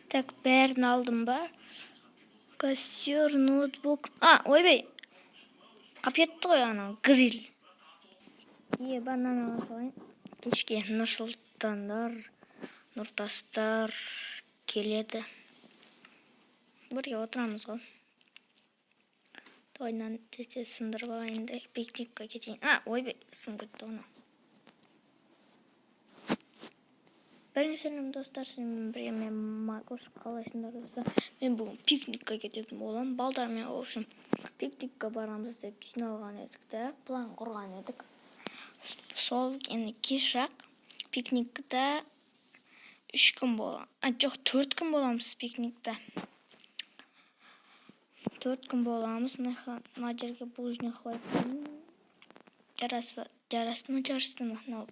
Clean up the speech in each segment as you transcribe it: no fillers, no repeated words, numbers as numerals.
Так, бәрін алдым ба? Костер, ноутбук. Ойбай. Қапетті ғой ана, гриль. Банан алайын. Кешке Нұрсұлтандар, Нұртастар келеді. Бірге отырамыз ғой. Тойнан тете сындырып алайын да пикникқа кетейін. Ойбай, сым кетті оны. Біріңізсәлем достар, сенімен бірге мен Макош, қалайсыңдар достар. Мен бүгін пикникқа кететін болам. Балдармен, в общем, пикникқа барамыз деп жиналған едік те, план құрған едік. Сол кеш жақ пикникта 3 күн болам. Жоқ, 4 күн боламыз пикникта. 4 күн боламыз. Мына жерге булыжник қойып. Жарасты ма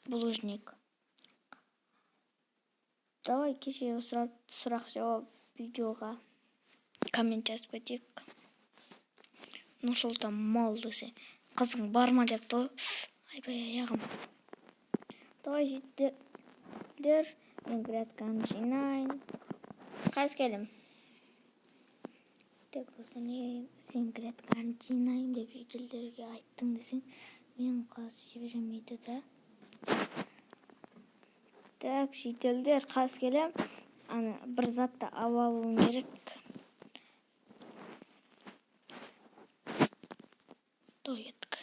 булыжник. Давай кеше сұрақ жауап видеоға коммент жазып кетейік. Нұрсұлтан мал десе, қызың барма деп той. Айбай аяғым. Давай жеттер. Мен грядканы жинайын. Қаз келім. Так, достар, не сен грядканы жинайын деп жителдерге айттың десең, мен қаз жіберемейді да. Так, шетелдер қаз келем. Бір затты алуым керек. Той еттік.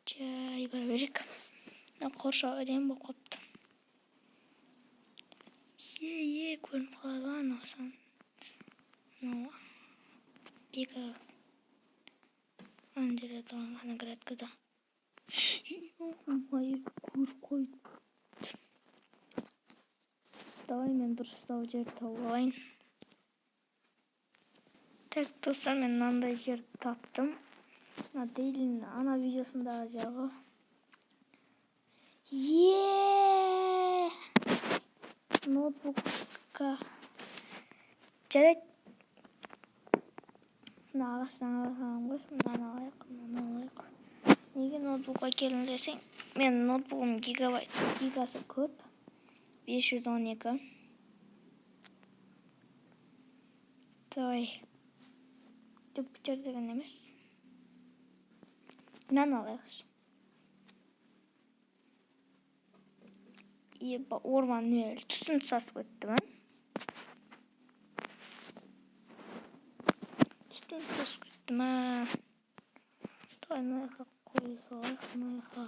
Жай бар берек. Қоршау әдем бұл қопты. Көрініп қалған осан. Бегі андері тұрған ғана градкада. Майыр көр қойды. Давай мен дұрыстау жер тауып. Так, достар, мен мынандай жер таптым. Ана видеосындағы жағы. Ноутбукқа жарайды. Ағаштан аласам ғой. Мынаны алайық. Неге ноутбукқа келін десең, мен ноутбугым гигасы көп. 512. Давай. Деп деген емес. Мынаны алайық. Орман нөл түсін сасып өтті ма? Түсін сасып өтті ма? Давай мынайға қойы салайық. Мынайға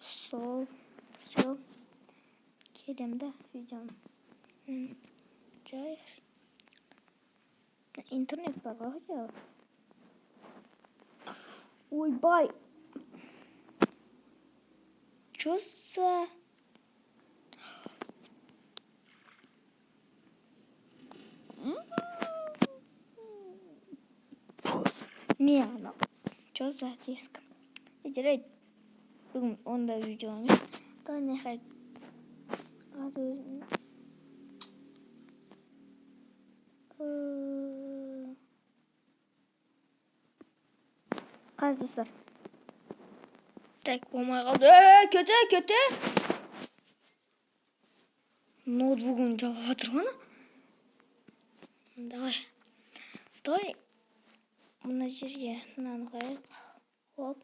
сол. Все. Келемді видеом. Жай. Интернет бар ғой жау. Ойбай. Чоса. Миана. Чоса диск. Жарайды. Бүгін онда видео емес. Тойне хай. Қаздысыр. Так, болмай қалды. Кете. Ноутбугын жалға тұрғаны. Давай. Мына жерге мынаны қайық. Хоп.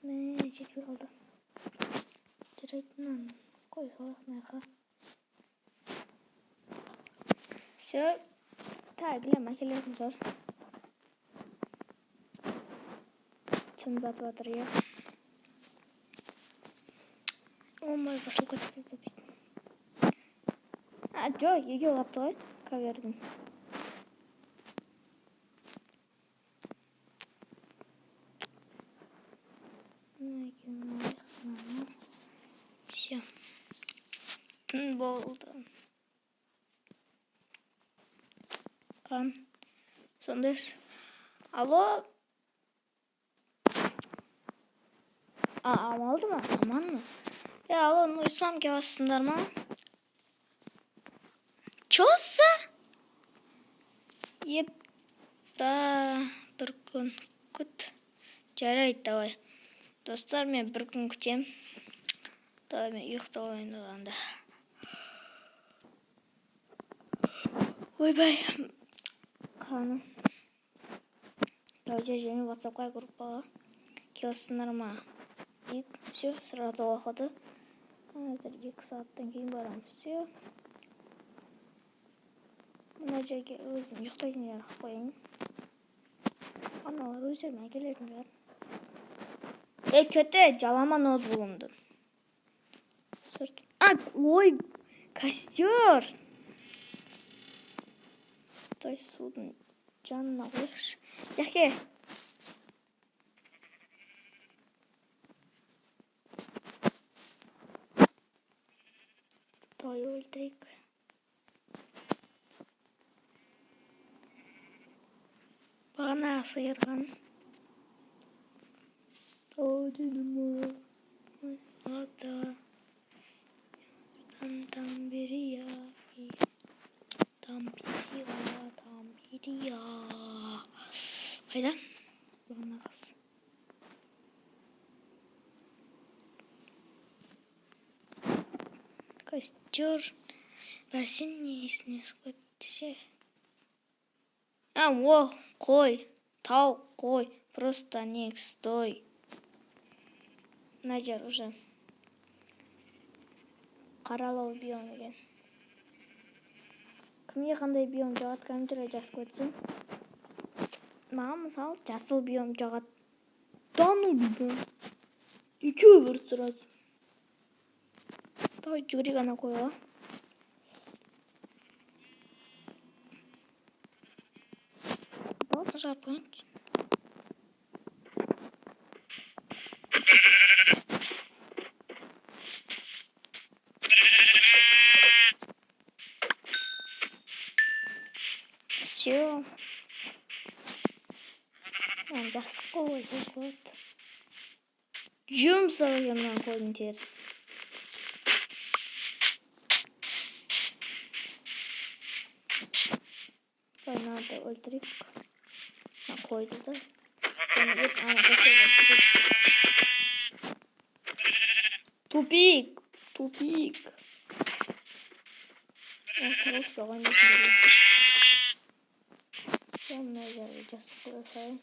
Мә, жетпей қалды. Жарайды, мынаны қой салайық мынаға. Все. Так, глема келетін жар. Чын батып атыр, е. Омай, басыл көтіп записін. Жоқ, еге олапты ғой, кавердің. Все. Болды. Қан. Сондай. Алло. Амалды ма? Аман ма? Алло, ұйсам кебасындар ма? Чоса? Епта. бір күн күт. Жарайды, давай. Достар, мен бір күн күтем. Давай, мен ұйықтап алайын анда. Ойбай. Қаны. Давай, және WhatsApp-қа группаға келсіңдер ма? Все, сразу уақыты. 2 сағаттан кейін барамыз. Все. Мына жерге өзім ұйықтайтын жер қояйын. Аналар өздеріме келетін жер. Көте, жалама ноутбугымды. Ой, костер. Той судың жанына қойықшы. Яке. Той өлтірейік. Бағана сыйырған. О, дедім. Ата. Там бері я. Там бері я. Қайда? Бағана қыз. Костер. Бәсен не есіне шықпайды. О, қой. Тау, қой. Просто не стой. Мына жер уже қаралау биом екен. Кімге қандай биом жағады, комментария жазып көрсін. Маған мысалы жасыл биом жағады. Дану биом. Екеуі бір сұрады. Давай жүгірек ана қойға. Болсын жарып қойыңыз. Все. Жасық қой қойды. Жұмсалғаннан қойдың теріс. Надо өлтірейік. Қойды да. Тупик. Құрылыс болған екен. Мына жерге жасық қойсайын.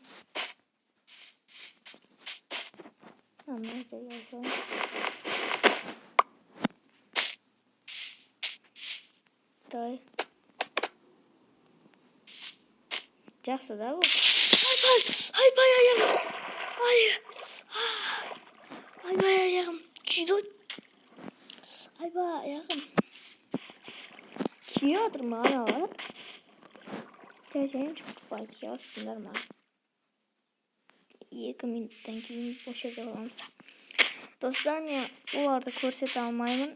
Мына жерге қойсайын. Дай. Жақсы да бұл. Айбай аяғым. Айбай аяғым. Күйді. Айбай аяғым. Күйе отыр ма аналар? Жәжен жұқтықпай келсіңдер ма? 2 минуттан кейін бұл жерде оламыз. Достар, мен оларды көрсете алмаймын.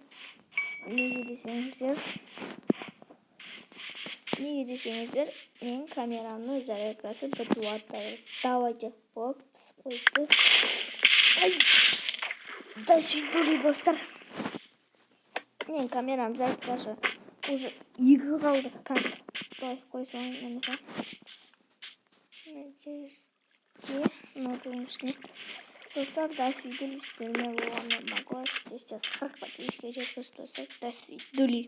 Неге десеңіздер, мен камерамның зарядкасы бір дуаттайды. Давайте болып қойды. До свидули, достар. Мен камерам зарядкасы уже 2 қалды. Давай қойсаң меніше. Нәтижесінде ноутбугтың үстіне. Достар, до свидули. Сіздермен болғаннан могу сейчас 40 подписчиков жеткізіп достар. До свидули.